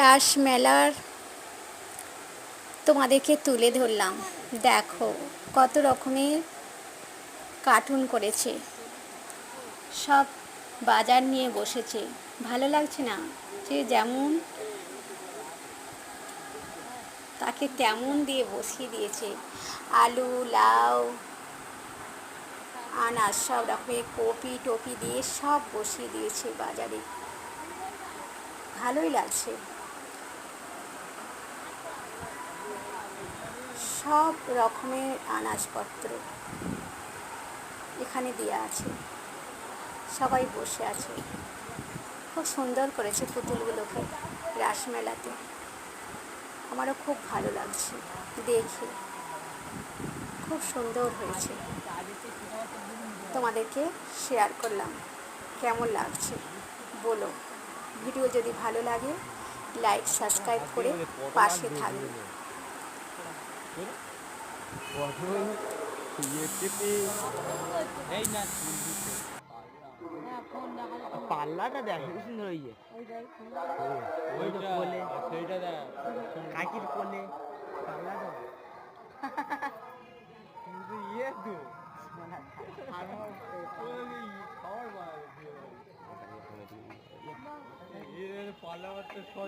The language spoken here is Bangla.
রাস মেলার তোমাদেরকে তুলে ধরলাম। দেখো কত রকমের কার্টুন করেছে, সব বাজার নিয়ে বসেছে। ভালো লাগছে না? যে যেমন তাকে তেমন দিয়ে বসিয়ে দিয়েছে। আলু, লাউ, আনাজ, সব রকমের কপি টপি দিয়ে সব বসিয়ে দিয়েছে বাজারে। ভালোই লাগছে। সব রকমের আনাজপত্র এখানে দেওয়া আছে, সবাই বসে আছে। খুব সুন্দর করেছে পুতুলগুলোকে রাসমেলাতে। আমারও খুব ভালো লাগছে দেখে, খুব সুন্দর হয়েছে। তোমাদেরকে শেয়ার করলাম, কেমন লাগছে বলো। ভিডিও যদি ভালো লাগে লাইক সাবস্ক্রাইব করে পাশে থাকবে। পাল্লাটা দেখ সুন্দর হয়েছে। ওই তো কোলে সেইটা দেখ, কাকির কোলে পাল্লাটা কিন্তু ইয়ে তো খাবার পাল্লা